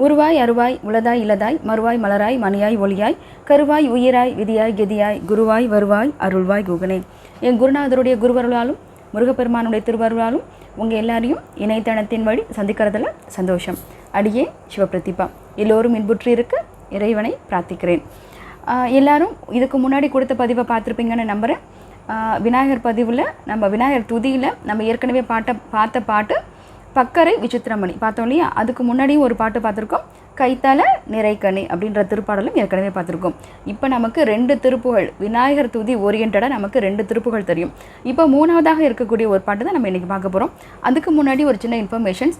உருவாய் அருவாய் உளதாய் இலதாய் மறுவாய் மலராய் மணியாய் ஒளியாய் கருவாய் உயிராய் விதியாய் கெதியாய் குருவாய் வருவாய் அருள்வாய் குகனே. என் குருநாதருடைய குருவருளாலும் முருகப்பெருமானுடைய திருவருளாலும் உங்கள் எல்லாரையும் இணையதளத்தின் வழி சந்திக்கிறதுல சந்தோஷம். அடியே சிவபிரதிபா. எல்லோரும் இன்புற்றி இருக்க இறைவனை பிரார்த்திக்கிறேன். எல்லாரும் இதுக்கு முன்னாடி கொடுத்த பதிவை பார்த்துருப்பீங்கன்னு நம்புகிறேன். விநாயகர் பதிவில் நம்ம விநாயகர் துதியில் நம்ம ஏற்கனவே பார்த்த பாட்டு பக்கரை விசித்திரமணி பார்த்தோம் இல்லையா. அதுக்கு முன்னாடியும் ஒரு பாட்டு பார்த்துருக்கோம், கைத்தல நிறைக்கணி அப்படின்ற திருப்பாடலும் ஏற்கனவே பார்த்துருக்கோம். இப்போ நமக்கு 2 திருப்புகள், விநாயகர் துதி ஓரியன்டாக நமக்கு 2 திருப்புகள் தெரியும். இப்போ 3வதாக இருக்கக்கூடிய ஒரு பாட்டு தான் நம்ம இன்றைக்கி பார்க்க போகிறோம். அதுக்கு முன்னாடி ஒரு சின்ன இன்ஃபர்மேஷன்ஸ்.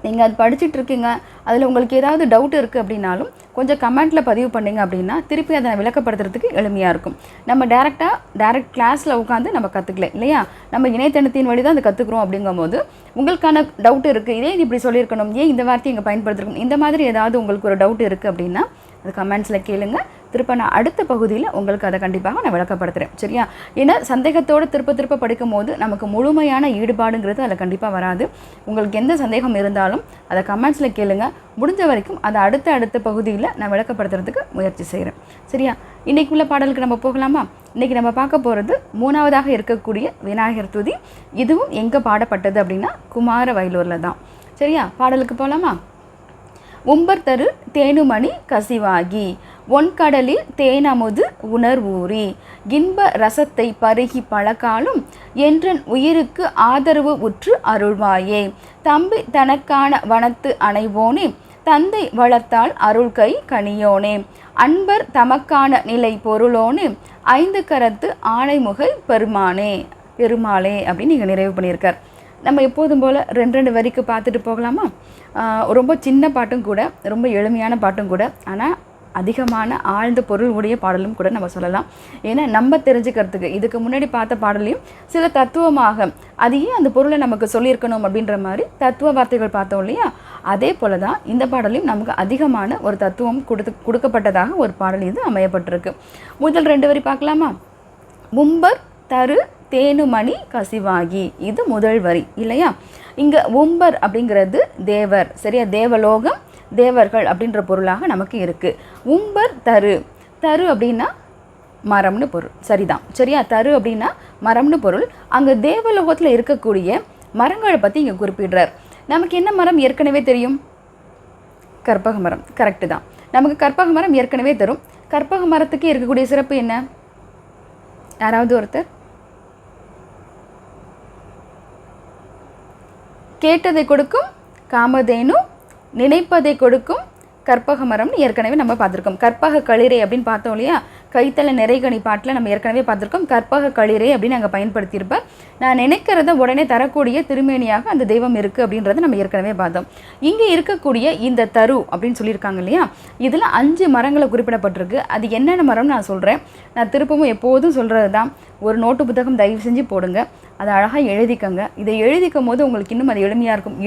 நீங்கள் அது படிச்சுட்டு இருக்கீங்க, அதில் உங்களுக்கு ஏதாவது டவுட் இருக்குது அப்படின்னாலும் கொஞ்சம் கமெண்ட்டில் பதிவு பண்ணிங்க அப்படின்னா திருப்பி அதை விளக்கப்படுத்துறதுக்கு எளிமையாக இருக்கும். நம்ம டேரெக்ட் கிளாஸில் உட்காந்து நம்ம கற்றுக்கல இல்லையா, நம்ம இணையதளத்தின் வழி தான் அதை கற்றுக்குறோம். அப்படிங்கும்போது உங்களுக்கான டவுட் இருக்குது, இதே இப்படி சொல்லியிருக்கணும், ஏன் இந்த வார்த்தையை இங்கே பயன்படுத்திருக்கணும், இந்த மாதிரி ஏதாவது உங்களுக்கு ஒரு டவுட் இருக்குது அப்படின்னா அது கமெண்ட்ஸில் கேளுங்க. திருப்ப நான் அடுத்த பகுதியில் உங்களுக்கு அதை கண்டிப்பாக நான் விளக்கப்படுத்துகிறேன், சரியா. ஏன்னா சந்தேகத்தோடு திருப்ப படிக்கும் போது நமக்கு முழுமையான ஈடுபாடுங்கிறது அதில் கண்டிப்பாக வராது. உங்களுக்கு எந்த சந்தேகம் இருந்தாலும் அதை கமெண்ட்ஸில் கேளுங்க. முடிஞ்ச வரைக்கும் அதை அடுத்த பகுதியில் நான் விளக்கப்படுத்துறதுக்கு முயற்சி செய்கிறேன், சரியா. இன்றைக்கு உள்ள பாடலுக்கு நம்ம போகலாமா? இன்றைக்கி நம்ம பார்க்க போகிறது 3வதாக இருக்கக்கூடிய விநாயகர் துதி. இதுவும் எங்கே பாடப்பட்டது அப்படின்னா குமார வயலூரில் தான், சரியா. பாடலுக்கு போகலாமா? உம்பர் தரு தேனுமணி கசிவாகி ஒன்கடலில் தேனமுது உணர்வூறி இன்ப ரசத்தை பருகி பழக்காலும் என்றன் உயிருக்கு ஆதரவு உற்று அருள்வாயே. தம்பி தனக்கான வனத்து அணைவோனே, தந்தை வளர்த்தால் அருள்கை கனியோனே, அன்பர் தமக்கான நிலை பொருளோனே, 5 கரத்து ஆணைமுகை பெருமாளே அப்படின்னு நீங்கள் நிறைவு பண்ணியிருக்கார். நம்ம எப்போதும் போல் 2 வரிக்கு பார்த்துட்டு போகலாமா? ரொம்ப சின்ன பாட்டும் கூட, ரொம்ப எளிமையான பாட்டும் கூட, ஆனால் அதிகமான ஆழ்ந்த பொருள் உடைய பாடலும் கூட நம்ம சொல்லலாம். ஏன்னா நம்ம தெரிஞ்சுக்கிறதுக்கு இதுக்கு முன்னாடி பார்த்த பாடலையும் சில தத்துவமாக அதையே அந்த பொருளை நமக்கு சொல்லியிருக்கணும் அப்படின்ற மாதிரி தத்துவ வார்த்தைகள் பார்த்தோம் இல்லையா. அதே போல தான் இந்த பாடலையும் நமக்கு அதிகமான ஒரு தத்துவம் கொடுக்கப்பட்டதாக ஒரு பாடல் இது அமையப்பட்டிருக்கு. முதல் 2 வரி பார்க்கலாமா? உம்பர் தரு தேனுமணி கசிவாகி, இது முதல் வரி இல்லையா. இங்கே உம்பர் அப்படிங்கிறது தேவர், சரியா, தேவலோகம், தேவர்கள் அப்படின்ற பொருளாக நமக்கு இருக்குது. உம்பர் தரு அப்படின்னா மரம்னு பொருள், சரிதான், சரியா. தரு அப்படின்னா மரம்னு பொருள். அங்கே தேவலோகத்தில் இருக்கக்கூடிய மரங்களை பற்றி இங்கே குறிப்பிடுறார். நமக்கு என்ன மரம் ஏற்கனவே தெரியும்? கற்பக மரம், கரெக்டு தான். நமக்கு கற்பக மரம் ஏற்கனவே தரும். கற்பக மரத்துக்கு இருக்கக்கூடிய சிறப்பு என்ன? யாராவது ஒருத்தர்? கேட்டதை கொடுக்கும் காமதேனு, நினைப்பதை கொடுக்கும் கற்பக மரம்னு ஏற்கனவே நம்ம பார்த்துருக்கோம். கற்பக களிரை அப்படின்னு பார்த்தோம் இல்லையா. கைத்தல நிறைகணி பாட்டில் நம்ம ஏற்கனவே பார்த்துருக்கோம். கற்பக களிரை அப்படின்னு அங்கே பயன்படுத்தியிருப்பார். நான் நினைக்கிறத உடனே தரக்கூடிய திருமேனியாக அந்த தெய்வம் இருக்குது அப்படின்றத நம்ம ஏற்கனவே பார்த்தோம். இங்கே இருக்கக்கூடிய இந்த தரு அப்படின்னு சொல்லியிருக்காங்க இல்லையா, இதில் 5 மரங்களை குறிப்பிடப்பட்டிருக்கு. அது என்னென்ன மரம்னு நான் சொல்கிறேன். நான் திருப்பவும் எப்போதும் சொல்கிறது தான், ஒரு நோட்டு புத்தகம் தயவு செஞ்சு போடுங்க, அதை அழகாக எழுதிக்கங்க. இதை எழுதிக்கும் போது உங்களுக்கு இன்னும் அது எளிமையாக இருக்கும்.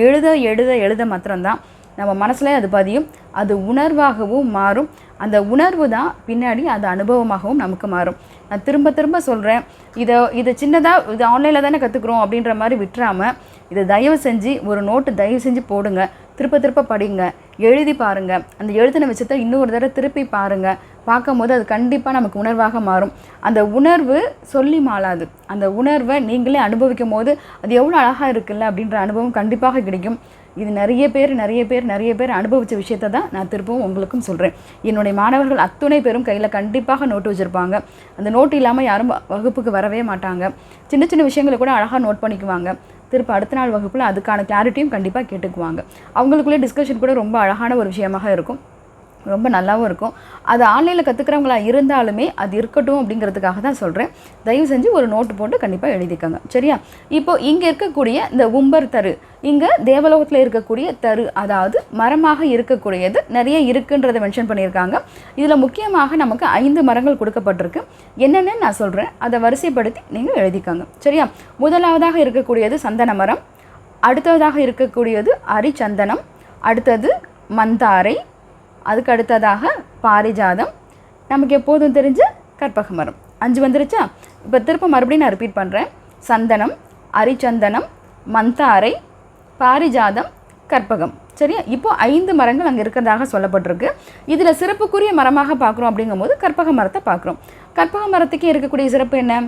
எழுத மாத்திரம்தான் நம்ம மனசில் அது பதியும், அது உணர்வாகவும் மாறும். அந்த உணர்வு தான் பின்னாடி அது அனுபவமாகவும் நமக்கு மாறும். நான் திரும்ப சொல்கிறேன், இதை சின்னதாக இது ஆன்லைனில் தானே கற்றுக்குறோம் அப்படின்ற மாதிரி விட்டுறாமல் இதை தயவு செஞ்சு ஒரு நோட்டு தயவு செஞ்சு போடுங்க. திருப்ப படிங்க, எழுதி பாருங்கள். அந்த எழுதின விஷயத்தை இன்னொரு தடவை திருப்பி பாருங்கள். பார்க்கும்போது அது கண்டிப்பாக நமக்கு உணர்வாக மாறும். அந்த உணர்வு சொல்லி மாளாது. அந்த உணர்வை நீங்களே அனுபவிக்கும் போது அது எவ்வளோ அழகாக இருக்குல்ல அப்படின்ற அனுபவம் கண்டிப்பாக கிடைக்கும். இது நிறைய பேர் அனுபவித்த விஷயத்தை தான் நான் திருப்பவும் உங்களுக்கும் சொல்கிறேன். என்னுடைய மாணவர்கள் அத்துணை பேரும் கையில் கண்டிப்பாக நோட்டு வச்சுருப்பாங்க. அந்த நோட்டு இல்லாமல் யாரும் வகுப்புக்கு வரவே மாட்டாங்க. சின்ன விஷயங்களை கூட அழகாக நோட் பண்ணிக்குவாங்க. திருப்ப அடுத்த நாள் வகுப்பில் அதுக்கான கிளாரிட்டியும் கண்டிப்பாக கேட்டுக்குவாங்க. அவங்களுக்குள்ளே டிஸ்கஷன் கூட ரொம்ப அழகான ஒரு விஷயமாக இருக்கும், ரொம்ப நல்லாவும் இருக்கும். அது ஆன்லைனில் கற்றுக்கிறவங்களா இருந்தாலுமே அது இருக்கட்டும் அப்படிங்கிறதுக்காக தான் சொல்கிறேன். தயவு செஞ்சு ஒரு நோட்டு போட்டு கண்டிப்பாக எழுதிக்கோங்க, சரியா. இப்போது இங்கே இருக்கக்கூடிய இந்த உம்பர் தரு, இங்கே தேவலோகத்தில் இருக்கக்கூடிய தரு, அதாவது மரமாக இருக்கக்கூடியது நிறைய இருக்குன்றதை மென்ஷன் பண்ணியிருக்காங்க. இதில் முக்கியமாக நமக்கு 5 மரங்கள் கொடுக்கப்பட்டிருக்கு. என்னென்னு நான் சொல்கிறேன், அதை வரிசைப்படுத்தி நீங்கள் எழுதிக்கோங்க, சரியா. முதலாவதாக இருக்கக்கூடியது சந்தன மரம், அடுத்ததாக இருக்கக்கூடியது அரிச்சந்தனம், அடுத்தது மந்தாரை, அதுக்கு அடுத்ததாக பாரிஜாதம், நமக்கு எப்போதும் தெரிஞ்ச கற்பக மரம். 5 வந்துருச்சா? இப்போ திரும்ப மறுபடியும் நான் ரிப்பீட் பண்ணுறேன். சந்தனம், அரிச்சந்தனம், மந்தாரை, பாரிஜாதம், கற்பகம், சரியா? இப்போ 5 மரங்கள் அங்கே இருக்கிறதாக சொல்லப்பட்டிருக்கு. இதில் சிறப்புக்குரிய மரமாக பார்க்குறோம் அப்படிங்கும்போது கற்பக மரத்தை பார்க்குறோம். கற்பக மரத்துக்கு இருக்கக்கூடிய சிறப்பு என்ன?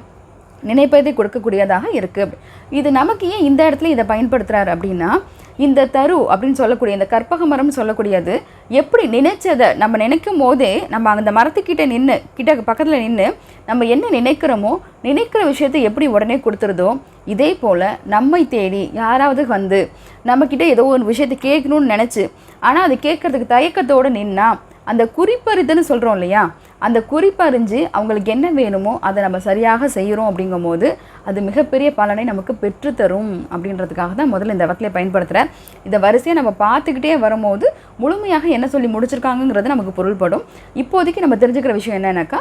நினைப்பதை கொடுக்கக்கூடியதாக இருக்குது. இது நமக்கு ஏன் இந்த இடத்துல இதை பயன்படுத்துகிறாரு அப்படின்னா, இந்த தரு அப்படின்னு சொல்லக்கூடிய இந்த கற்பக மரம்னு சொல்லக்கூடியது எப்படி நினைச்சதை நம்ம நினைக்கும் போதே நம்ம அந்த மரத்துக்கிட்ட நின்று பக்கத்தில் நின்று நம்ம என்ன நினைக்கிறோமோ நினைக்கிற விஷயத்தை எப்படி உடனே கொடுத்துருதோ, இதே போல் நம்மை தேடி யாராவது வந்து நம்மக்கிட்ட ஏதோ ஒரு விஷயத்தை கேட்கணும்னு நினச்சி ஆனால் அது கேட்குறதுக்கு தயக்கத்தோடு நின்னா அந்த குறிப்பறிதுன்னு சொல்கிறோம் இல்லையா, அந்த குறிப்பறிஞ்சு அவங்களுக்கு என்ன வேணுமோ அதை நம்ம சரியாக செய்கிறோம் அப்படிங்கும் போது அது மிகப்பெரிய பலனை நமக்கு பெற்றுத்தரும் அப்படின்றதுக்காக தான் முதல்ல இந்த வகையை பயன்படுத்துகிறேன். இதை வரிசையாக நம்ம பார்த்துக்கிட்டே வரும்போது முழுமையாக என்ன சொல்லி முடிச்சிருக்காங்கிறது நமக்கு பொருள்படும். இப்போதைக்கு நம்ம தெரிஞ்சுக்கிற விஷயம் என்னன்னாக்கா,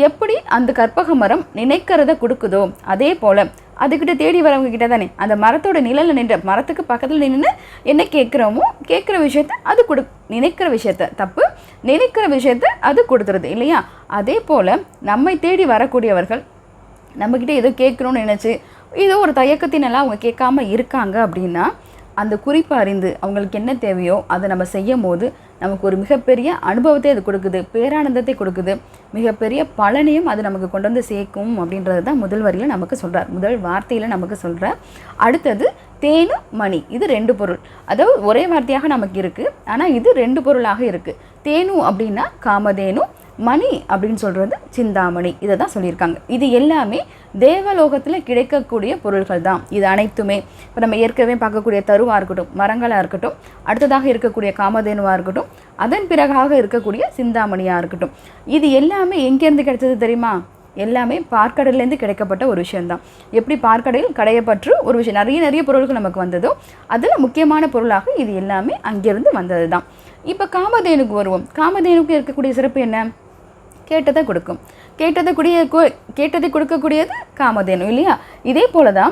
எப்படி அந்த கற்பக மரம் நினைக்கிறத கொடுக்குதோ அதே போல் அதுக்கிட்ட தேடி வரவங்க கிட்ட தானே அந்த மரத்தோட நிழலில் நின்ற மரத்துக்கு பக்கத்தில் நின்று என்ன கேட்குறோமோ கேட்குற விஷயத்த அது நினைக்கிற விஷயத்த அது கொடுத்துருது இல்லையா? அதே போல் நம்மை தேடி வரக்கூடியவர்கள் நம்மக்கிட்ட ஏதோ கேட்கணும்னு நினச்சி ஏதோ ஒரு தயக்கத்தினெல்லாம் அவங்க கேட்காம இருக்காங்க அப்படின்னா அந்த குறிப்பை அறிந்து அவங்களுக்கு என்ன தேவையோ அதை நம்ம செய்யும் போது நமக்கு ஒரு மிகப்பெரிய அனுபவத்தை அது கொடுக்குது, பேரானந்தத்தை கொடுக்குது, மிகப்பெரிய பலனையும் அது நமக்கு கொண்டு வந்து சேர்க்கும் அப்படின்றது தான் முதல் வரியில் நமக்கு சொல்கிறார், முதல் வார்த்தையில் நமக்கு சொல்கிறார். அடுத்தது தேனு மணி, இது 2 பொருள். அதாவது ஒரே வார்த்தையாக நமக்கு இருக்குது, ஆனால் இது 2 பொருளாக இருக்குது. தேனு அப்படின்னா காமதேனு, மணி அப்படின்னு சொல்கிறது சிந்தாமணி. இதை தான் சொல்லியிருக்காங்க. இது எல்லாமே தேவலோகத்தில் கிடைக்கக்கூடிய பொருள்கள் தான். இது அனைத்துமே இப்போ நம்ம ஏற்கனவே பார்க்கக்கூடிய தருவாக இருக்கட்டும், மரங்களாக இருக்கட்டும், அடுத்ததாக இருக்கக்கூடிய காமதேனுவாக இருக்கட்டும், அதன் பிறகாக இருக்கக்கூடிய சிந்தாமணியாக இருக்கட்டும், இது எல்லாமே எங்கேருந்து கிடைச்சது தெரியுமா? எல்லாமே பார்க்கடலேருந்து கிடைக்கப்பட்ட ஒரு விஷயந்தான். எப்படி பார்க்கடையில் கடையப்பற்று ஒரு விஷயம் நிறைய பொருள்கள் நமக்கு வந்ததோ அதில் முக்கியமான பொருளாக இது எல்லாமே அங்கேருந்து வந்தது தான். இப்போ காமதேனுக்கு வருவோம். காமதேனுக்கு இருக்கக்கூடிய சிறப்பு என்ன? கேட்டதை கொடுக்கும். கேட்டதை கொடுக்கக்கூடியது காமதேனு இல்லையா? இதே போல தான்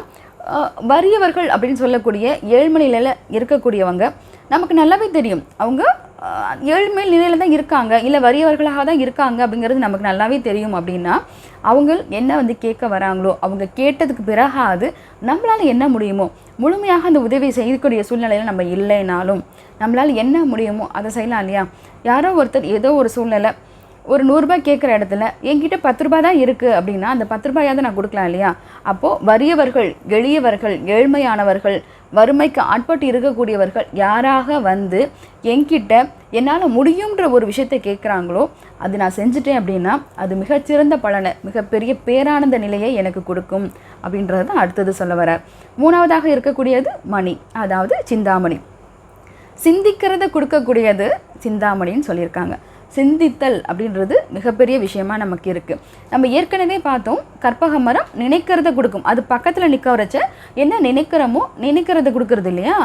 வறியவர்கள் அப்படின்னு சொல்லக்கூடிய ஏழ்மை நிலையில் இருக்கக்கூடியவங்க நமக்கு நல்லாவே தெரியும். அவங்க ஏழ்மை நிலையில் தான் இருக்காங்க, இல்லை வறியவர்களாக தான் இருக்காங்க அப்படிங்கிறது நமக்கு நல்லாவே தெரியும். அப்படின்னா அவங்க என்ன வந்து கேட்க வராங்களோ அவங்க கேட்டதுக்கு பிறகாது நம்மளால் என்ன முடியுமோ முழுமையாக அந்த உதவி செய்யக்கூடிய சூழ்நிலையில் நம்ம இல்லைனாலும் நம்மளால் என்ன முடியுமோ அதை செய்யலாம் இல்லையா? யாரோ ஒருத்தர் ஏதோ ஒரு சூழ்நிலை ஒரு 100 ரூபாய் கேட்குற இடத்துல என்கிட்ட 10 ரூபாய் தான் இருக்குது அப்படின்னா அந்த 10 ரூபாயாவது நான் கொடுக்கலாம் இல்லையா? அப்போது வறியவர்கள், எளியவர்கள், ஏழ்மையானவர்கள், வறுமைக்கு ஆட்பட்டு இருக்கக்கூடியவர்கள் யாராக வந்து என்கிட்ட என்னால் முடியுன்ற ஒரு விஷயத்தை கேட்குறாங்களோ அது நான் செஞ்சுட்டேன் அப்படின்னா அது மிகச்சிறந்த பலனை, மிகப்பெரிய பேரானந்த நிலையை எனக்கு கொடுக்கும் அப்படின்றது தான் அடுத்தது சொல்ல வரார். 3வதாக இருக்கக்கூடியது மணி, அதாவது சிந்தாமணி. சிந்திக்கிறத கொடுக்கக்கூடியது சிந்தாமணின்னு சொல்லியிருக்காங்க. சிந்தித்தல் அப்படின்றது மிகப்பெரிய விஷயமா நமக்கு இருக்குது. நம்ம ஏற்கனவே பார்த்தோம், கற்பக மரம் நினைக்கிறத கொடுக்கும். அது பக்கத்தில் நிற்க வரைச்ச என்ன நினைக்கிறோமோ நினைக்கிறத கொடுக்குறது இல்லையா?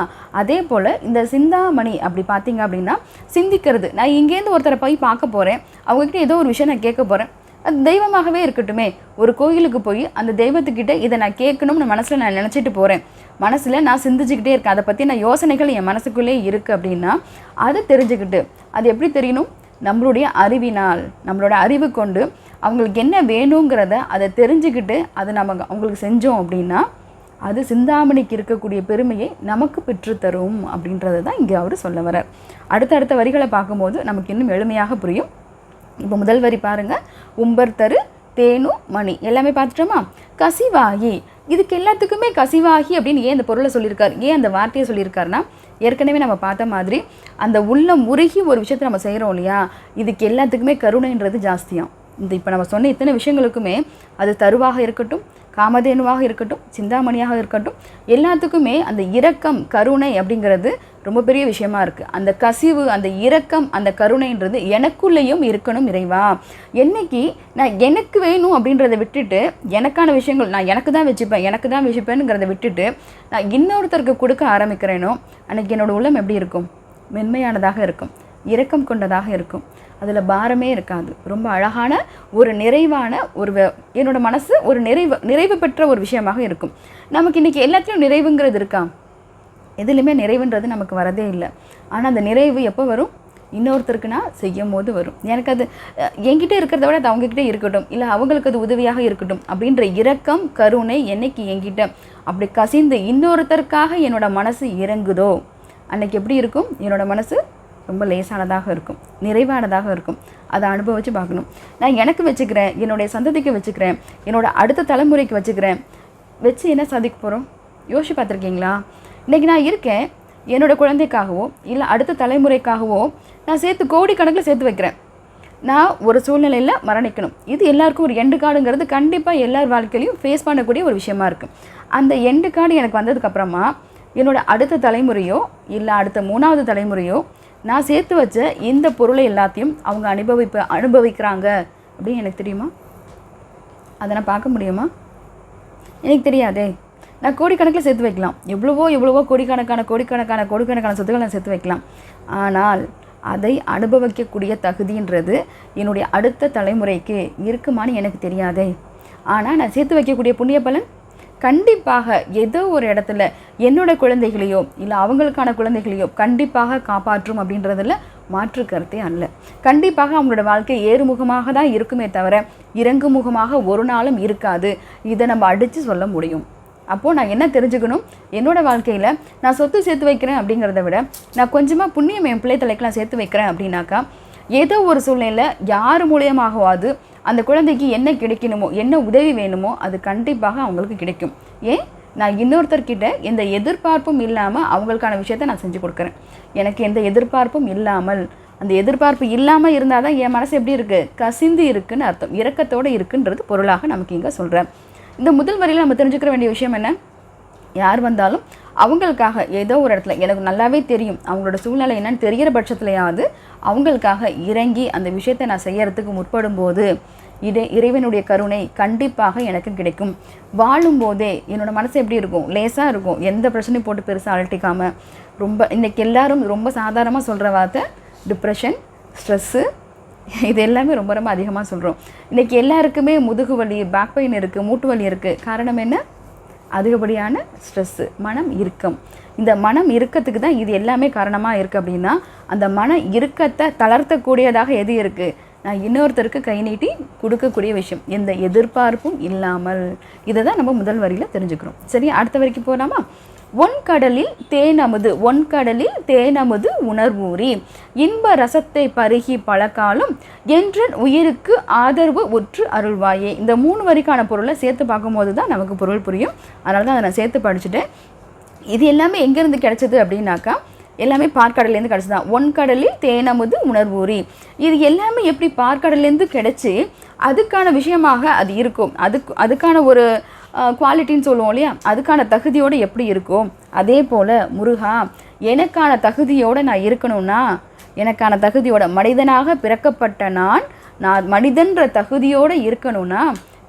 அதே போல் இந்த சிந்தாமணி அப்படி பார்த்தீங்க அப்படின்னா சிந்திக்கிறது. நான் இங்கேருந்து ஒருத்தரை போய் பார்க்க போகிறேன், அவங்கக்கிட்ட ஏதோ ஒரு விஷயம் நான் கேட்க போகிறேன், அது தெய்வமாகவே இருக்கட்டுமே. ஒரு கோயிலுக்கு போய் அந்த தெய்வத்துக்கிட்ட இதை நான் கேட்கணும்னு மனசில் நான் நினச்சிட்டு போகிறேன், மனசில் நான் சிந்திச்சுக்கிட்டே இருக்கேன், அதை பற்றி நான் யோசனைகள் என் மனசுக்குள்ளே இருக்குது அப்படின்னா அதை தெரிஞ்சுக்கிட்டு, அது எப்படி தெரியணும்? நம்மளுடைய அறிவினால், நம்மளோட அறிவு கொண்டு அவங்களுக்கு என்ன வேணுங்கிறத அதை தெரிஞ்சுக்கிட்டு அதை நம்ம அவங்களுக்கு செஞ்சோம் அப்படின்னா அது சிந்தாமணிக்கு இருக்கக்கூடிய பெருமையை நமக்கு பெற்றுத்தரும் அப்படின்றது தான் இங்கே அவர் சொல்ல வரார். அடுத்தடுத்த வரிகளை பார்க்கும்போது நமக்கு இன்னும் எளிமையாக புரியும். இப்போ முதல் வரி பாருங்கள், உம்பர் தரு தேனு மணி எல்லாமே பார்த்துட்டோமா? கசிவாகி, இதுக்கு எல்லாத்துக்குமே கசிவாகி அப்படின்னு ஏன் இந்த பொருளை சொல்லியிருக்கார், ஏன் அந்த வார்த்தையை சொல்லியிருக்காருன்னா, ஏற்கனவே நம்ம பார்த்த மாதிரி அந்த உள்ளம் உருகி ஒரு விஷயத்தை நம்ம செய்கிறோம் இல்லையா, இதுக்கு எல்லாத்துக்குமே கருணைன்றது ஜாஸ்தியாக. இந்த இப்போ நம்ம சொன்ன இத்தனை விஷயங்களுக்குமே அது தருவாக இருக்கட்டும், காமதேனுவாக இருக்கட்டும், சிந்தாமணியாக இருக்கட்டும், எல்லாத்துக்குமே அந்த இரக்கம், கருணை அப்படிங்கிறது ரொம்ப பெரிய விஷயமா இருக்குது. அந்த கசிவு, அந்த இரக்கம், அந்த கருணைன்றது எனக்குள்ளேயும் இருக்கணும் இறைவா. என்னைக்கு நான் எனக்கு வேணும் அப்படின்றத விட்டுட்டு எனக்கான விஷயங்கள் நான் எனக்கு தான் வச்சுப்பேனுங்கிறத விட்டுட்டு நான் இன்னொருத்தருக்கு கொடுக்க ஆரம்பிக்கிறேனோ அன்றைக்கி என்னோடய உள்ளம் எப்படி இருக்கும்? மென்மையானதாக இருக்கும், இரக்கம் கொண்டதாக இருக்கும், அதில் பாரமே இருக்காது. ரொம்ப அழகான ஒரு நிறைவான என்னோடய மனசு ஒரு நிறைவு பெற்ற ஒரு விஷயமாக இருக்கும். நமக்கு இன்றைக்கி எல்லாத்துலேயும் நிறைவுங்கிறது இருக்கா? எதுலையுமே நிறைவுன்றது நமக்கு வரதே இல்லை. ஆனால் அந்த நிறைவு எப்போ வரும்? இன்னொருத்தருக்கு நான் செய்யும் போது வரும். எனக்கு அது என்கிட்ட இருக்கிறத விட அது அவங்கக்கிட்ட இருக்கட்டும், இல்லை அவங்களுக்கு அது உதவியாக இருக்கட்டும் அப்படின்ற இரக்கம், கருணை என்னைக்கு என்கிட்ட அப்படி கசிந்து இன்னொருத்தருக்காக என்னோடய மனசு இறங்குதோ, அன்றைக்கி எப்படி இருக்கும்? என்னோடய மனசு ரொம்ப லேசானதாக இருக்கும், நிறைவானதாக இருக்கும். அதை அனுபவித்து பார்க்கணும். நான் எனக்கு வச்சுக்கிறேன், என்னுடைய சந்ததிக்கு வச்சுக்கிறேன், என்னோடய அடுத்த தலைமுறைக்கு வச்சுக்கிறேன், வச்சு என்ன சாதிக்க போகிறோம்? யோசிச்சு பார்த்துருக்கீங்களா? இன்றைக்கி நான் இருக்கேன், என்னோடய குழந்தைக்காகவோ இல்லை அடுத்த தலைமுறைக்காகவோ நான் கோடிக்கணக்கில் சேர்த்து வைக்கிறேன். நான் ஒரு சூழ்நிலையில் மரணிக்கணும். இது எல்லாருக்கும் ஒரு எண்டு கார்டுங்கிறது கண்டிப்பாக எல்லார் வாழ்க்கையிலையும் ஃபேஸ் பண்ணக்கூடிய ஒரு விஷயமா இருக்குது. அந்த எண்டு கார்டு எனக்கு வந்ததுக்கப்புறமா என்னோடய அடுத்த தலைமுறையோ இல்லை அடுத்த 3வது தலைமுறையோ நான் சேர்த்து வச்ச இந்த பொருளை எல்லாத்தையும் அவங்க அனுபவிக்கிறாங்க அப்படின்னு எனக்கு தெரியுமா? அதை நான் பார்க்க முடியுமா? எனக்கு தெரியாதே. நான் கோடிக்கணக்கில் சேர்த்து வைக்கலாம், எவ்வளவோ கோடிக்கணக்கான சொத்துக்களை நான் சேர்த்து வைக்கலாம். ஆனால் அதை அனுபவிக்கக்கூடிய தகுதின்றது என்னுடைய அடுத்த தலைமுறைக்கு இருக்குமான்னு எனக்கு தெரியாதே. ஆனால் நான் சேர்த்து வைக்கக்கூடிய புண்ணிய பலன் கண்டிப்பாக ஏதோ ஒரு இடத்துல என்னோட குழந்தைகளையோ இல்லை அவங்களுக்கான குழந்தைகளையோ கண்டிப்பாக காப்பாற்றும் அப்படின்றதில் மாற்று கருத்தே அல்ல. கண்டிப்பாக அவங்களோட வாழ்க்கை ஏறுமுகமாக தான் இருக்குமே தவிர இறங்குமுகமாக ஒரு நாளும் இருக்காது. இதை நம்ம அடித்து சொல்ல முடியும். அப்போது நான் என்ன தெரிஞ்சுக்கணும்? என்னோடய வாழ்க்கையில் நான் சொத்து சேர்த்து வைக்கிறேன் அப்படிங்கிறத விட நான் கொஞ்சமாக புண்ணியம் என் பிள்ளை தலைக்கு நான் சேர்த்து வைக்கிறேன் அப்படின்னாக்கா ஏதோ ஒரு சூழ்நிலையில் யார் மூலியமாகவாது அந்த குழந்தைக்கு என்ன கிடைக்கணுமோ, என்ன உதவி வேணுமோ அது கண்டிப்பாக அவங்களுக்கு கிடைக்கும். ஏன்? நான் இன்னொருத்தர்கிட்ட எந்த எதிர்பார்ப்பும் இல்லாமல் அவங்களுக்கான விஷயத்தை நான் செஞ்சு கொடுக்குறேன். எனக்கு எந்த எதிர்பார்ப்பும் இல்லாமல், அந்த எதிர்பார்ப்பு இல்லாமல் இருந்தால் தான் என் மனசு எப்படி இருக்குது? கசிந்து இருக்குன்னு அர்த்தம், இரக்கத்தோடு இருக்குன்றது பொருளாக நமக்கு இங்கே சொல்கிறேன். இந்த முதல் வரியில் நம்ம தெரிஞ்சுக்கிற வேண்டிய விஷயம் என்ன? யார் வந்தாலும் அவங்களுக்காக ஏதோ ஒரு இடத்துல எனக்கு நல்லாவே தெரியும் அவங்களோட சூழ்நிலை என்னன்னு தெரிகிற பட்சத்துலையாவது அவங்களுக்காக இறங்கி அந்த விஷயத்தை நான் செய்யறதுக்கு முற்படும்போது இறைவனுடைய கருணை கண்டிப்பாக எனக்கு கிடைக்கும். வாழும்போதே என்னோடய மனசு எப்படி இருக்கும்? லேசாக இருக்கும். எந்த பிரச்சனையும் போட்டு பெருசாக அழட்டிக்காமல். ரொம்ப இன்றைக்கி எல்லாரும் ரொம்ப சாதாரணமாக சொல்கிற வார்த்தை டிப்ரெஷன், ஸ்ட்ரெஸ்ஸு, இது எல்லாமே ரொம்ப ரொம்ப அதிகமாக சொல்கிறோம். இன்றைக்கி எல்லாருக்குமே முதுகு வலி, பேக் பெயின் இருக்குது, மூட்டு வலி இருக்குது. காரணம் என்ன? அதிகப்படியான ஸ்ட்ரெஸ்ஸு, மனம் இறுக்கம். இந்த மனம் இறுக்கத்துக்கு தான் இது எல்லாமே காரணமாக இருக்குது. அப்படின்னா அந்த மன இறுக்கத்தை தளர்த்தக்கூடியதாக எது இருக்குது? நான் இன்னொருத்தருக்கு கை நீட்டி கொடுக்கக்கூடிய விஷயம், எந்த எதிர்பார்ப்பும் இல்லாமல். இதை தான் நம்ம முதல் வரியில் தெரிஞ்சுக்கிறோம். சரி, அடுத்த வரைக்கும் போகலாமா? ஒன்கடலில் தேனமுது உணர்வூறி இன்ப ரசத்தை பருகி பழக்காலும் என்றன் உயிருக்கு ஆதரவு உற்று அருள்வாயே. இந்த 3 வரிக்கான பொருளை சேர்த்து பார்க்கும்போது தான் நமக்கு பொருள் புரியும். அதனால தான் அதை நான் சேர்த்து படிச்சுட்டேன். இது எல்லாமே எங்கேருந்து கிடைச்சது அப்படின்னாக்கா எல்லாமே பார்க்கடலேருந்து கிடச்சிதான். ஒன்கடலில் தேனமுது உணர்வூரி, இது எல்லாமே எப்படி பார்க்கடலேருந்து கிடைச்சி அதுக்கான விஷயமாக அது இருக்கும். அதுக்கான ஒரு குவாலிட்டின்னு சொல்லுவோம் இல்லையா, அதுக்கான தகுதியோடு எப்படி இருக்கும்? அதே போல் முருகா, எனக்கான தகுதியோடு நான் இருக்கணும்னா, எனக்கான தகுதியோட மனிதனாக பிறக்கப்பட்ட நான் மனிதன்ற தகுதியோடு இருக்கணும்னா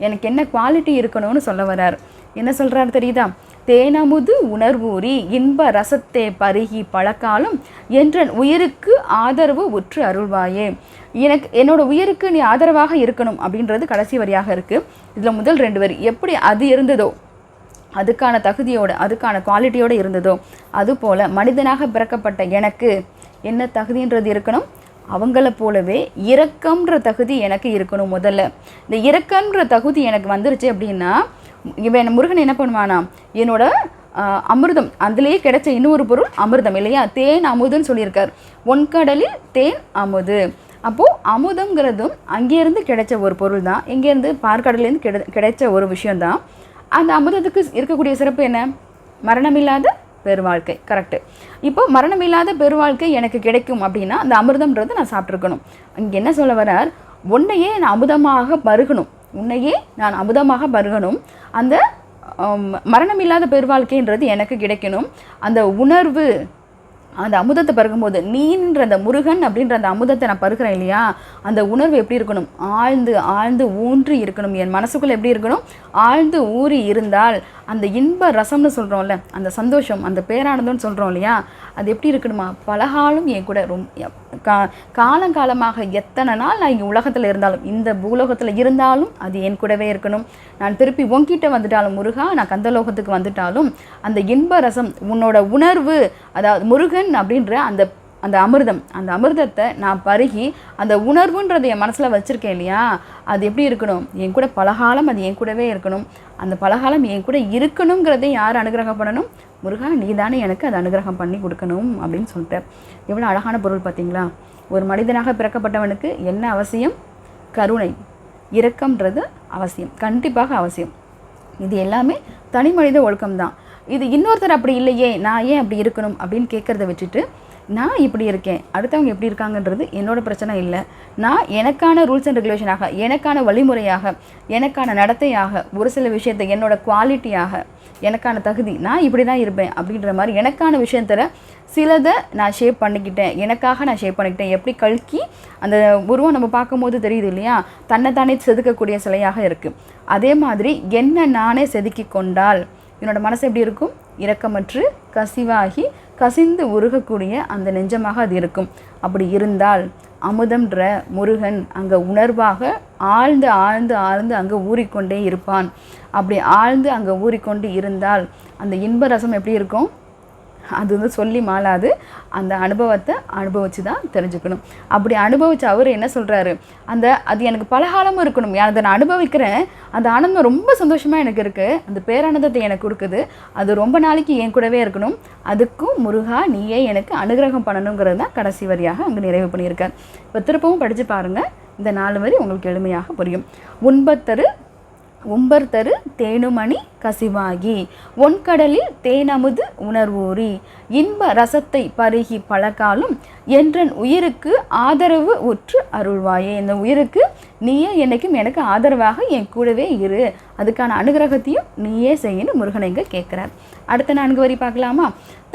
எனக்கு என்ன குவாலிட்டி இருக்கணும்னு சொல்ல வர்றார். என்ன சொல்கிறார் தெரியுதா? தேனமுது உணர்வூரி இன்ப ரசத்தை பருகி பழக்காலும் என்றன் உயிருக்கு ஆதரவு உற்று அருள்வாயே. என்னோட உயிருக்கு நீ ஆதரவாக இருக்கணும் அப்படின்றது கடைசி வரியாக இருக்குது. இதில் முதல் 2 வரி எப்படி அது இருந்ததோ, அதுக்கான தகுதியோடு அதுக்கான குவாலிட்டியோடு இருந்ததோ, அதுபோல் மனிதனாக பிறக்கப்பட்ட எனக்கு என்ன தகுதின்றது இருக்கணும்? அவங்கள போலவே இரக்கம்ன்ற தகுதி எனக்கு இருக்கணும். முதல்ல இந்த இரக்கம்ன்ற தகுதி எனக்கு வந்துருச்சு அப்படின்னா இவன் முருகன் என்ன பண்ணுவானா, என்னோட அமிர்தம், அதுலேயே கிடைச்ச இன்னொரு பொருள் அமிர்தம் இல்லையா, தேன் அமுதுன்னு சொல்லியிருக்கார். ஒன்கடலில் தேன் அமுது. அப்போது அமுதங்கிறதும் அங்கேருந்து கிடைச்ச ஒரு பொருள் தான், எங்கேருந்து பார்க்கடலேருந்து கிடைச்ச ஒரு விஷயந்தான். அந்த அமுதத்துக்கு இருக்கக்கூடிய சிறப்பு என்ன? மரணமில்லாத பெருவாழ்க்கை. கரெக்டு. இப்போ மரணமில்லாத பெருவாழ்க்கை எனக்கு கிடைக்கும் அப்படின்னா அந்த அமிர்தம்ன்றது நான் சாப்பிட்ருக்கணும். அங்கே என்ன சொல்ல வரார்? உன்னையே நான் அமுதமாக பருகணும். அந்த மரணமில்லாத பெருவாழ்க்கைன்றது எனக்கு கிடைக்கணும். அந்த உணர்வு, அந்த அமுதத்தை பருகும்போது நீன்ற அந்த முருகன் அப்படின்ற அந்த அமுதத்தை நான் பருகிறேன் இல்லையா, அந்த உணர்வு எப்படி இருக்கணும்? ஆழ்ந்து ஊன்றி இருக்கணும். என் மனசுக்குள்ளே எப்படி இருக்கணும்? ஆழ்ந்து ஊறி இருந்தால் அந்த இன்ப ரசம்னு சொல்கிறோம்ல, அந்த சந்தோஷம், அந்த பேரானந்தம்னு சொல்கிறோம் இல்லையா, அது எப்படி இருக்கணுமா? பலகாலம் என் கூட காலங்காலமாக எத்தனை நாள் நான் இங்கே உலகத்தில் இருந்தாலும், இந்த பூலோகத்தில் இருந்தாலும் அது என் கூடவே இருக்கணும். நான் திருப்பி உன்கிட்ட வந்துட்டாலும் முருகா, நான் கந்தலோகத்துக்கு வந்துட்டாலும் அந்த இன்ப ரசம், உன்னோட உணர்வு, அதாவது முருகன் அப்படின்ற அந்த அமிர்தத்தை நான் பருகி அந்த உணர்வுன்றதை என் மனசில் வச்சுருக்கேன் இல்லையா, அது எப்படி இருக்கணும்? என் கூட பலகாலம் அது என் கூடவே இருக்கணும். அந்த பலகாலம் என் கூட இருக்கணுங்கிறதை யார் அனுகிரகம் பண்ணணும்? முருகா நீ தானே எனக்கு அதை அனுகிரகம் பண்ணி கொடுக்கணும் அப்படின்னு சொல்லிட்டார். எவ்வளோ அழகான பொருள் பார்த்தீங்களா? ஒரு மனிதனாக பிறக்கப்பட்டவனுக்கு என்ன அவசியம்? கருணை, இரக்கம்ன்றது அவசியம், கண்டிப்பாக அவசியம். இது எல்லாமே தனி மனித ஒழுக்கம்தான். இது இன்னொருத்தர் அப்படி இல்லையே, நான் ஏன் அப்படி இருக்கணும் அப்படின்னு கேட்குறத வச்சுட்டு, நான் இப்படி இருக்கேன், அடுத்தவங்க எப்படி இருக்காங்கன்றது என்னோடய பிரச்சனை இல்லை, நான் எனக்கான ரூல்ஸ் அண்ட் ரெகுலேஷனாக, எனக்கான வழிமுறையாக, எனக்கான நடத்தையாக, ஒரு சில விஷயத்தை என்னோட குவாலிட்டியாக, எனக்கான தகுதி, நான் இப்படி தான் இருப்பேன் அப்படின்ற மாதிரி எனக்கான விஷயத்தில் சிலதை நான் ஷேப் பண்ணிக்கிட்டேன், எனக்காக நான் ஷேப் பண்ணிக்கிட்டேன். எப்படி கல்கி அந்த உருவம் நம்ம பார்க்கும்போது தெரியுது இல்லையா, தன்னைத்தானே செதுக்கக்கூடிய சிலையாக இருக்குது. அதே மாதிரி என்ன நானே செதுக்கி கொண்டால் என்னோடய மனசு எப்படி இருக்கும்? இரக்கமற்று கசிவாகி கசிந்து உருகக்கூடிய அந்த நெஞ்சமாக அது இருக்கும். அப்படி இருந்தால் அமுதம்ன்ற முருகன் அங்கே உணர்வாக ஆழ்ந்து ஆழ்ந்து ஆழ்ந்து அங்கே ஊறிக்கொண்டே இருப்பான். அப்படி ஆழ்ந்து அங்கே ஊறிக்கொண்டு இருந்தால் அந்த இன்ப ரசம் எப்படி இருக்கும்? அது வந்து சொல்லி மாளாது. அந்த அனுபவத்தை அனுபவித்து தான் தெரிஞ்சுக்கணும். அப்படி அனுபவித்து அவர் என்ன சொல்கிறாரு, அது எனக்கு பலகாலமும் இருக்கணும், அதை நான் அனுபவிக்கிறேன், அந்த ஆனந்தம் ரொம்ப சந்தோஷமாக எனக்கு இருக்குது, அந்த பேரானந்தத்தை எனக்கு கொடுக்குது, அது ரொம்ப நாளைக்கு என் கூடவே இருக்கணும், அதுக்கும் முருகா நீயே எனக்கு அனுகிரகம் பண்ணணுங்கிறது தான் கடைசி வரியாக அங்கே நிறைவு பண்ணியிருக்கார். இப்போ திருப்பவும் படித்து பாருங்கள், இந்த 4 வரி உங்களுக்கு எளிமையாக புரியும். உம்பர்தரு தேனுமணி கசிவாகி ஒன்கடலில் தேனமுது உணர்வூறி இன்ப ரசத்தை பருகி பலகாலும் என்றன் உயிருக்கு ஆதரவு உற்று அருள்வாயே. இந்த உயிருக்கு நீயே என்னைக்கும் எனக்கு ஆதரவாக என் கூடவே இரு, அதுக்கான அனுகிரகத்தையும் நீயே செய்யணும் முருகனை இங்கே கேட்குறார். அடுத்த 4 வரி பார்க்கலாமா?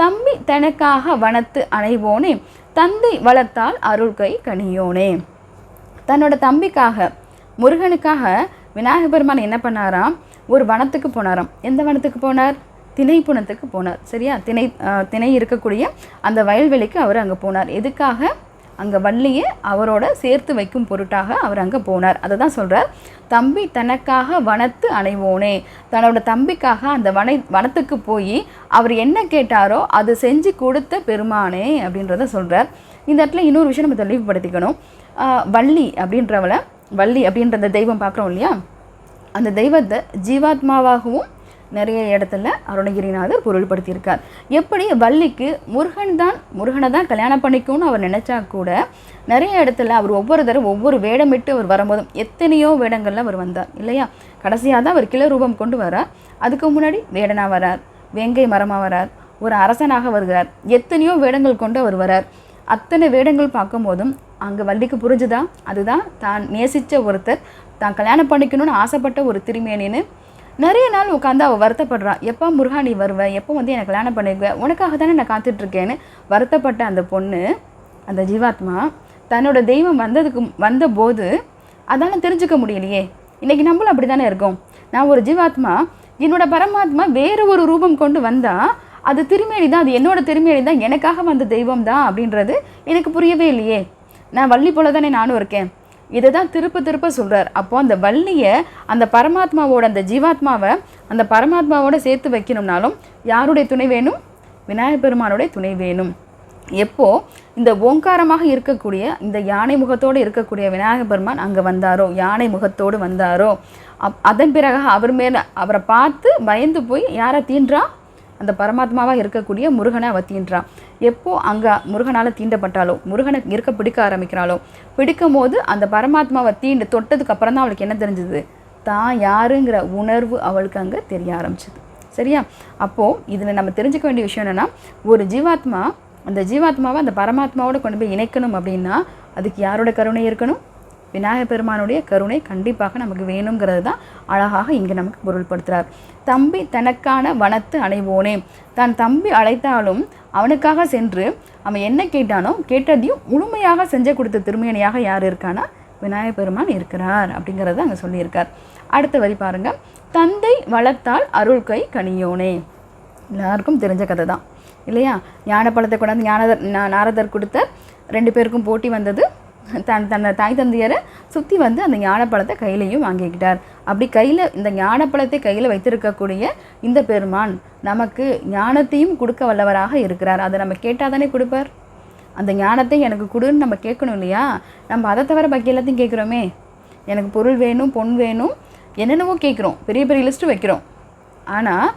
தம்பி தனக்காக வனத்து அணைவோனே, தந்தை வளர்த்தால் அருள் கை கனியோனே. தன்னோட தம்பிக்காக, முருகனுக்காக விநாயகர் பெருமான் என்ன பண்ணாராம்? ஒரு வனத்துக்கு போனாராம். எந்த வனத்துக்கு போனார்? திணைப்புணத்துக்கு போனார். சரியா? திணை இருக்கக்கூடிய அந்த வயல்வெளிக்கு அவர் அங்கே போனார். எதுக்காக? அங்கே வள்ளியை அவரோட சேர்த்து வைக்கும் பொருட்டாக அவர் அங்கே போனார். அதை தான் சொல்கிறார், தம்பி தனக்காக வனத்து அணைவோனே. தன்னோட தம்பிக்காக அந்த வனத்துக்கு போய் அவர் என்ன கேட்டாரோ அது செஞ்சு கொடுத்த பெருமானே அப்படின்றத சொல்கிறார். இந்த இடத்துல இன்னொரு விஷயம் நம்ம தெளிவுபடுத்திக்கணும். வள்ளி அப்படின்ற அந்த தெய்வம் பார்க்குறோம் இல்லையா, அந்த தெய்வத்தை ஜீவாத்மாவாகவும் நிறைய இடத்துல அருணகிரிநாதர் பொருள்படுத்தியிருக்கார். எப்படி வள்ளிக்கு முருகனை தான் கல்யாணம் பண்ணிக்கும்னு அவர் நினச்சா கூட நிறைய இடத்துல அவர் ஒவ்வொரு தடவை ஒவ்வொரு வேடமிட்டு அவர் வரும்போதும் எத்தனையோ வேடங்களில் அவர் வந்தார் இல்லையா. கடைசியாக தான் அவர் கிள ரூபம் கொண்டு வரார். அதுக்கு முன்னாடி வேடனாக வரார், வேங்கை மரமாக வரார், ஒரு அரசனாக வருகிறார், எத்தனையோ வேடங்கள் கொண்டு அவர் வரார். அத்தனை வேடங்கள் பார்க்கும்போதும் அங்கே வள்ளிக்கு புரிஞ்சுதா, அதுதான் தான் நேசித்த ஒருத்தர், தான் கல்யாணம் பண்ணிக்கணும்னு ஆசைப்பட்ட ஒரு திருமேனின்னு. நிறைய நாள் உட்காந்து அவள் வருத்தப்படுறான், எப்போ முருகா நீ வருவேன், எப்போ வந்து எனக்கு கல்யாணம் பண்ணிக்குவேன், உனக்காக தானே நான் காத்துட்ருக்கேன்னு வருத்தப்பட்ட அந்த பொண்ணு, அந்த ஜீவாத்மா தன்னோட தெய்வம் வந்தபோது அதால் தெரிஞ்சுக்க முடியலையே. இன்றைக்கி நம்மளும் அப்படி தானே இருக்கோம். நான் ஒரு ஜீவாத்மா, என்னோட பரமாத்மா வேறு ஒரு ரூபம் கொண்டு வந்தால் அது திருமேனி தான், அது என்னோட திருமேனி தான், எனக்காக வந்த தெய்வம் தான் அப்படின்றது எனக்கு புரியவே இல்லையே. நான் வள்ளி போல தானே நானும் இருக்கேன். இதை தான் திருப்ப சொல்கிறார். அப்போது அந்த வள்ளியை, அந்த பரமாத்மாவோட, அந்த ஜீவாத்மாவை அந்த பரமாத்மாவோட சேர்த்து வைக்கணும்னாலும் யாருடைய துணை வேணும்? விநாயகர் பெருமானுடைய துணை வேணும். எப்போ இந்த ஓங்காரமாக இருக்கக்கூடிய, இந்த யானை முகத்தோடு இருக்கக்கூடிய விநாயகர் பெருமான் அங்கே வந்தாரோ, யானை முகத்தோடு வந்தாரோ, அதன் பிறகு அவரை பார்த்து பயந்து போய் யாரை தீன்றா? அந்த பரமாத்மாவாக இருக்கக்கூடிய முருகனை அவள் தீன்றான். எப்போ அங்கே முருகனால் தீண்டப்பட்டாலோ, முருகனை இருக்க பிடிக்க ஆரம்பிக்கிறாளோ, பிடிக்கும் போது அந்த பரமாத்மாவை தொட்டதுக்கு அப்புறம் தான் அவளுக்கு என்ன தெரிஞ்சுது? தான் யாருங்கிற உணர்வு அவளுக்கு அங்கே தெரிய ஆரம்பிச்சிது. சரியா? அப்போது இதில் நம்ம தெரிஞ்சுக்க வேண்டிய விஷயம் என்னென்னா, ஒரு ஜீவாத்மா அந்த ஜீவாத்மாவை அந்த பரமாத்மாவோட கொண்டு போய் இணைக்கணும் அப்படின்னா அதுக்கு யாரோட கருணை இருக்கணும்? விநாயகர் பெருமானுடைய கருணை கண்டிப்பாக நமக்கு வேணுங்கிறது தான் அழகாக இங்கே நமக்கு பொருள்படுத்துகிறார். தம்பி தனக்கான வனத்து அணைவோனே. தான் தம்பி அழைத்தாலும் அவனுக்காக சென்று அவன் என்ன கேட்டானோ கேட்டதையும் முழுமையாக செஞ்சு கொடுத்த திருமேனியாக யார் இருக்கானா? விநாயகர் பெருமான் இருக்கிறார் அப்படிங்கிறத அங்கே சொல்லியிருக்கார். அடுத்த வரி பாருங்கள். தந்தை வளர்த்தால் அருள் கை கனியோனே. எல்லாருக்கும் தெரிஞ்ச கதை தான் இல்லையா? ஞானப்பழத்தை கொண்டாந்து நாரதர் கொடுத்த 2 பேருக்கும் போட்டி வந்தது. தன்னை தாய் தந்தையரை சுற்றி வந்து அந்த ஞானப்பழத்தை கையிலையும் வாங்கிக்கிட்டார். அப்படி இந்த ஞானப்பழத்தை கையில் வைத்திருக்கக்கூடிய இந்த பெருமான் நமக்கு ஞானத்தையும் கொடுக்க வல்லவராக இருக்கிறார். அதை நம்ம கேட்டால் தானே கொடுப்பார். அந்த ஞானத்தை எனக்கு கொடுன்னு நம்ம கேட்கணும் இல்லையா? நம்ம அதை தவிர பாக்கி எல்லாத்தையும் கேட்குறோமே. எனக்கு பொருள் வேணும், பொன் வேணும், என்னென்னவோ கேட்குறோம், பெரிய பெரிய லிஸ்ட்டு வைக்கிறோம். ஆனால்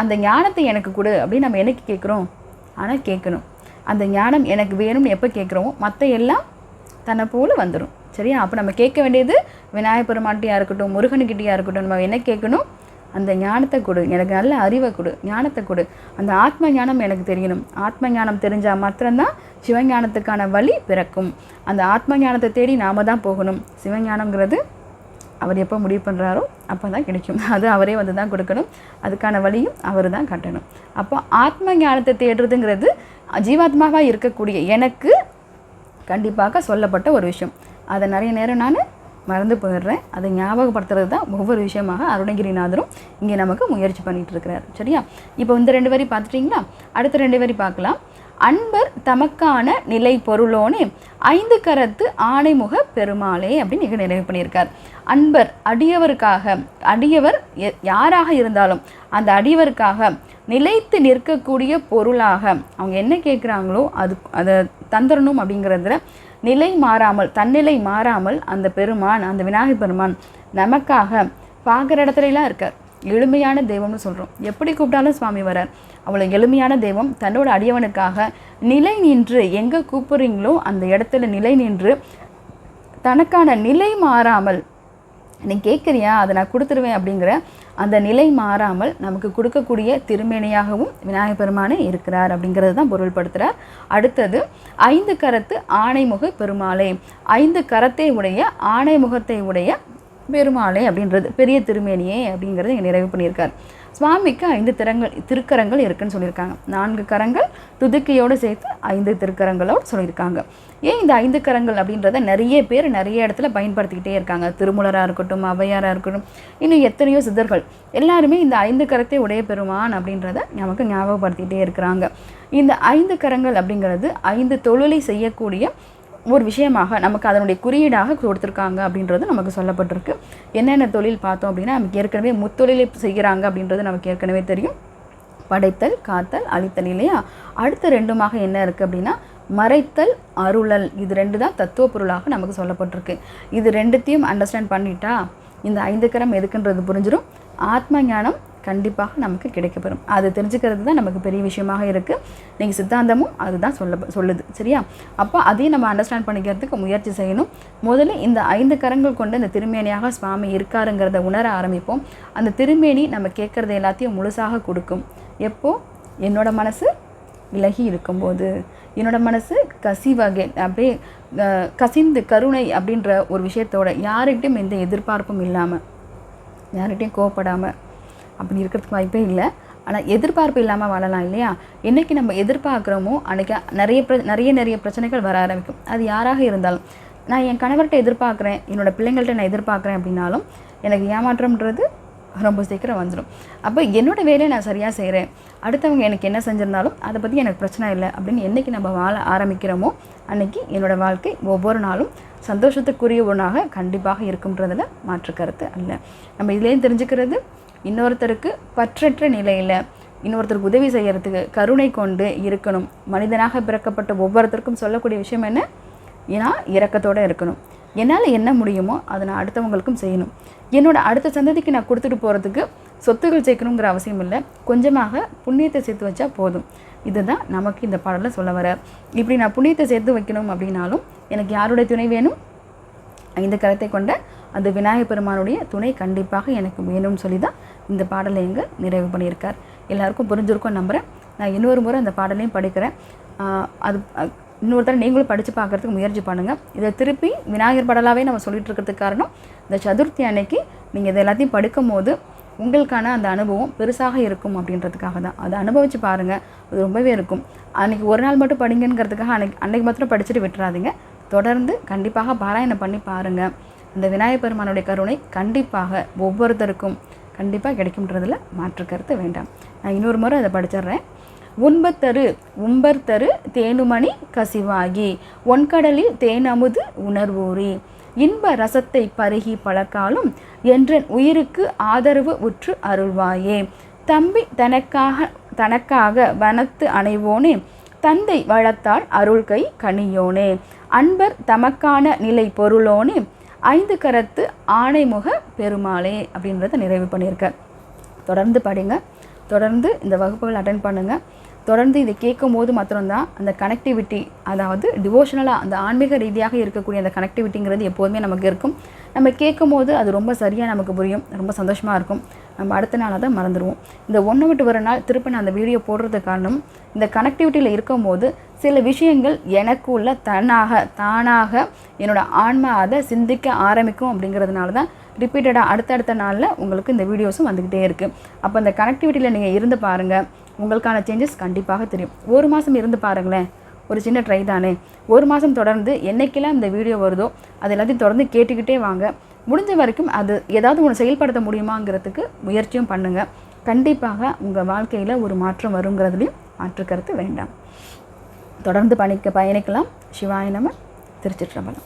அந்த ஞானத்தை எனக்கு கொடு அப்படின்னு நம்ம என்னைக்கு கேட்குறோம்? ஆனால் கேட்கணும். அந்த ஞானம் எனக்கு வேணும்னு எப்போ கேட்குறோமோ மற்ற எல்லாம் தன்னை போல் வந்துடும். சரியா? அப்போ நம்ம கேட்க வேண்டியது விநாயகர் பெருமான்கிட்டையாக இருக்கட்டும், முருகனுக்கிட்டையாக இருக்கட்டும், நம்ம என்ன கேட்கணும்? அந்த ஞானத்தை கொடு, எனக்கு நல்ல அறிவை கொடு, ஞானத்தை கொடு. அந்த ஆத்ம ஞானம் எனக்கு தெரியணும். ஆத்ம ஞானம் தெரிஞ்சால் மாத்திரம்தான் சிவஞானத்துக்கான வழி பிறக்கும். அந்த ஆத்ம ஞானத்தை தேடி நாம் தான் போகணும். சிவஞானங்கிறது அவர் எப்போ முடிவு பண்ணுறாரோ அப்போ தான் கிடைக்கும். அது அவரே வந்து தான் கொடுக்கணும். அதுக்கான வழியும் அவர் தான் காட்டணும். அப்போ ஆத்ம ஞானத்தை தேடுறதுங்கிறது ஜீவாத்மாவாக இருக்கக்கூடிய எனக்கு கண்டிப்பாக சொல்லப்பட்ட ஒரு விஷயம். அதை நிறைய நேரம் நான் மறந்து போயிடுறேன். அதை ஞாபகப்படுத்துறது தான் ஒவ்வொரு விஷயமாக அருணகிரிநாதரும் இங்கே நமக்கு முயற்சி பண்ணிகிட்டு இருக்கிறார். சரியா? இப்போ இந்த 2 வரி பார்த்துட்டிங்களா? அடுத்த 2 வரி பார்க்கலாம். அன்பர் தமக்கான நிலை பொருளோனே 5 கரத்து ஆணைமுக பெருமாளே அப்படின்னு இங்கே நிறைவு பண்ணியிருக்கார். அன்பர் அடியவருக்காக, அடியவர் யாராக இருந்தாலும் அந்த அடியவருக்காக நிலைத்து நிற்கக்கூடிய பொருளாக அவங்க என்ன கேட்குறாங்களோ அதை தந்துடணும் அப்படிங்கிறதுல நிலை மாறாமல், தன்னிலை மாறாமல் அந்த பெருமான், அந்த விநாயகர் பெருமான் நமக்காக பார்க்குற இடத்துலலாம் இருக்கார். எளிமையான தெய்வம்னு சொல்கிறோம். எப்படி கூப்பிட்டாலும் சுவாமி வரார். அவ்வளோ எளிமையான தெய்வம் தன்னோட அடியவனுக்காக நிலை நின்று, எங்கே கூப்பிட்றீங்களோ அந்த இடத்துல நிலை நின்று தனக்கான நிலை மாறாமல், நீ கேட்குறியா அதை நான் கொடுத்துருவேன் அப்படிங்கிற அந்த நிலை மாறாமல் நமக்கு கொடுக்கக்கூடிய திருமேனியாகவும் விநாயகர் பெருமானே இருக்கிறார் அப்படிங்கிறது தான் பொருள்படுத்துகிறார். அடுத்தது 5 கரத்து ஆணைமுக பெருமாளே, 5 கரத்தை உடைய ஆணைமுகத்தை உடைய பெருமாளே அப்படின்றது பெரிய திருமேனியே அப்படிங்கிறது இங்கே நிறைவு பண்ணியிருக்கார். சுவாமிக்கு 5 திருக்கரங்கள் இருக்குன்னு சொல்லியிருக்காங்க. 4 கரங்கள் துதிக்கையோடு சேர்த்து 5 திருக்கரங்களோடு சொல்லியிருக்காங்க. ஏன் இந்த 5 கரங்கள் அப்படின்றத நிறைய பேர் நிறைய இடத்துல பயன்படுத்திக்கிட்டே இருக்காங்க. திருமூலராக இருக்கட்டும், ஔவையாராக இருக்கட்டும், இன்னும் எத்தனையோ சித்தர்கள் எல்லாருமே இந்த 5 கரத்தை உடைய பெருமான் அப்படின்றத நமக்கு ஞாபகப்படுத்திகிட்டே இருக்கிறாங்க. இந்த 5 கரங்கள் அப்படிங்கிறது 5 தொழிலை செய்யக்கூடிய ஒரு விஷயமாக நமக்கு அதனுடைய குறியீடாக கொடுத்துருக்காங்க அப்படின்றது நமக்கு சொல்லப்பட்டிருக்கு. என்னென்ன தொழில் பார்த்தோம் அப்படின்னா, நமக்கு ஏற்கனவே முத்தொழிலை செய்கிறாங்க அப்படின்றது நமக்கு ஏற்கனவே தெரியும். படைத்தல், காத்தல், அழித்தல் இல்லையா? அடுத்த 2மாக என்ன இருக்குது அப்படின்னா மறைத்தல், அருளல். இது 2 தான் தத்துவ பொருளாக நமக்கு சொல்லப்பட்டிருக்கு. இது 2த்தையும் அண்டர்ஸ்டாண்ட் பண்ணிட்டா இந்த 5 கரம் எதுக்குன்றது புரிஞ்சிடும். ஆத்ம ஞானம் கண்டிப்பாக நமக்கு கிடைக்கப்பெறும். அது தெரிஞ்சுக்கிறது தான் நமக்கு பெரிய விஷயமாக இருக்குது. நீங்கள் சித்தாந்தமும் அதுதான் சொல்லுது. சரியா? அப்போ அதையும் நம்ம அண்டர்ஸ்டாண்ட் பண்ணிக்கிறதுக்கு முயற்சி செய்யணும். முதல்ல இந்த 5 கரங்கள் கொண்டு இந்த திருமேனியாக சுவாமி இருக்காருங்கிறத உணர ஆரம்பிப்போம். அந்த திருமேனி நம்ம கேட்குறது எல்லாத்தையும் முழுசாக கொடுக்கும். எப்போ? என்னோட மனசு விலகி இருக்கும்போது, என்னோட மனசு கசிவகை அப்படியே கசிந்து கருணை அப்படின்ற ஒரு விஷயத்தோட யார்கிட்டையும் எந்த எதிர்பார்ப்பும் இல்லாமல், யார்கிட்டையும் கோவப்படாமல் அப்படி இருக்கிறதுக்கு வாய்ப்பே இல்லை. ஆனால் எதிர்பார்ப்பு இல்லாமல் வாழலாம் இல்லையா? என்றைக்கு நம்ம எதிர்பார்க்குறோமோ அன்றைக்கி நிறைய பிரச்சனைகள் வர ஆரம்பிக்கும். அது யாராக இருந்தாலும், நான் என் கணவர்கிட்ட எதிர்பார்க்குறேன், என்னோடய பிள்ளைங்கள்ட்ட நான் எதிர்பார்க்குறேன் அப்படின்னாலும் எனக்கு ஏமாற்றம்ன்றது ரொம்ப சீக்கிரம் வந்துடும். அப்போ என்னோடய வேலையை நான் சரியாக செய்கிறேன், அடுத்தவங்க எனக்கு என்ன செஞ்சிருந்தாலும் அதை பற்றி எனக்கு பிரச்சனை இல்லை அப்படின்னு என்றைக்கு நம்ம வாழ ஆரம்பிக்கிறோமோ அன்றைக்கி என்னோடய வாழ்க்கை ஒவ்வொரு நாளும் சந்தோஷத்துக்குரிய ஒன்றாக கண்டிப்பாக இருக்கும்ன்றதில் மாற்று கருத்து அல்ல. நம்ம இதுலேயும் தெரிஞ்சுக்கிறது, இன்னொருத்தருக்கு பற்றற்ற நிலையில் இன்னொருத்தருக்கு உதவி செய்கிறதுக்கு கருணை கொண்டு இருக்கணும். மனிதனாக பிறக்கப்பட்ட ஒவ்வொருத்தருக்கும் சொல்லக்கூடிய விஷயம் என்ன? நான் இரக்கத்தோடு இருக்கணும். என்னால் என்ன முடியுமோ அதை நான் அடுத்தவங்களுக்கும் செய்யணும். என்னோட அடுத்த சந்ததிக்கு நான் கொடுத்துட்டு போகிறதுக்கு சொத்துக்கள் சேர்க்கணுங்கிற அவசியம் இல்லை. கொஞ்சமாக புண்ணியத்தை சேர்த்து வச்சா போதும். இதுதான் நமக்கு இந்த பாடலில் சொல்ல வர. இப்படி நான் புண்ணியத்தை சேர்த்து வைக்கணும் அப்படின்னாலும் எனக்கு யாருடைய துணை வேணும்? 5 கரத்தை கொண்ட அந்த விநாயகர் பெருமானுடைய துணை கண்டிப்பாக எனக்கு வேணும்னு சொல்லி தான் இந்த பாடலை எங்கே நிறைவு பண்ணியிருக்கார். எல்லாருக்கும் புரிஞ்சிருக்கும் நம்புகிறேன். நான் இன்னொரு முறை அந்த பாடலையும் படிக்கிறேன். அது இன்னொருத்தர நீங்களும் படித்து பார்க்குறதுக்கு முயற்சி பண்ணுங்கள். இதை திருப்பி விநாயகர் பாடலாகவே நம்ம சொல்லிகிட்டு இருக்கிறதுக்கு காரணம், இந்த சதுர்த்தி அன்னைக்கு நீங்கள் இதை எல்லாத்தையும் படிக்கும் போது உங்களுக்கான அந்த அனுபவம் பெருசாக இருக்கும் அப்படின்றதுக்காக தான். அதை அனுபவித்து பாருங்கள், அது ரொம்பவே இருக்கும். அன்றைக்கி ஒரு நாள் மட்டும் படிங்கிறதுக்காக அன்றைக்கி மாத்திரம் படிச்சுட்டு விட்டுறாதீங்க. தொடர்ந்து கண்டிப்பாக பாராயணம் பண்ணி பாருங்கள். இந்த விநாயகர் பெருமானுடைய கருணை கண்டிப்பாக ஒவ்வொருத்தருக்கும் கண்டிப்பாக கிடைக்கும்ன்றதில் மாற்று கருத்து வேண்டாம். நான் இன்னொரு முறை அதை படிச்சிடுறேன். உம்பர்தரு தேனுமணி கசிவாகி ஒன்கடலில் தேனமுது உணர்வூரி இன்ப ரசத்தை பருகி பழக்காலும் என்றன் உயிருக்கு ஆதரவு உற்று அருள்வாயே தம்பி தனக்காக வனத்து அணைவோனே தந்தை வளத்தால் அருள்கை கனியோனே அன்பர் தமக்கான நிலை பொருளோனே 5 கரத்து ஆணைமுக பெருமாளே அப்படின்றத நிறைவு பண்ணியிருக்க. தொடர்ந்து படிங்க. தொடர்ந்து இந்த வகுப்புகள் அட்டென்ட் பண்ணுங்கள். தொடர்ந்து இதை கேட்கும் போது மாத்திரம்தான் அந்த கனெக்டிவிட்டி, அதாவது டிவோஷனலாக அந்த ஆன்மீக ரீதியாக இருக்கக்கூடிய அந்த கனெக்டிவிட்டிங்கிறது எப்போதுமே நமக்கு இருக்கும். நம்ம கேட்கும் போது அது ரொம்ப சரியாக நமக்கு புரியும், ரொம்ப சந்தோஷமாக இருக்கும். நம்ம அடுத்த நாளாக தான் மறந்துடுவோம். இந்த ஒன்று விட்டு வர நாள் திருப்பி நான் அந்த வீடியோ போடுறதுக்கு காரணம், இந்த கனெக்டிவிட்டியில் இருக்கும்போது சில விஷயங்கள் எனக்குள்ள தானாக என்னோடய ஆன்மா அதை சிந்திக்க ஆரம்பிக்கும். அப்படிங்கிறதுனால தான் ரிப்பீட்டடாக அடுத்தடுத்த நாளில் உங்களுக்கு இந்த வீடியோஸும் வந்துக்கிட்டே இருக்குது. அப்போ அந்த கனெக்டிவிட்டியில் நீங்கள் இருந்து பாருங்கள், உங்களுக்கான சேஞ்சஸ் கண்டிப்பாக தெரியும். ஒரு மாதம் இருந்து பாருங்களேன், ஒரு சின்ன ட்ரை தானே. ஒரு மாதம் தொடர்ந்து என்றைக்கெல்லாம் இந்த வீடியோ வருதோ அது எல்லாத்தையும் தொடர்ந்து கேட்டுக்கிட்டே வாங்க. முடிஞ்ச வரைக்கும் அது ஏதாவது ஒன்று செயல்படுத்த முடியுமாங்கிறதுக்கு முயற்சியும் பண்ணுங்கள். கண்டிப்பாக உங்கள் வாழ்க்கையில் ஒரு மாற்றம் வருங்கிறதுலையும் மாற்று கருத்து வேண்டாம். தொடர்ந்து பயணிக்கலாம். சிவாய நம. திருச்சிற்றம்பலம்.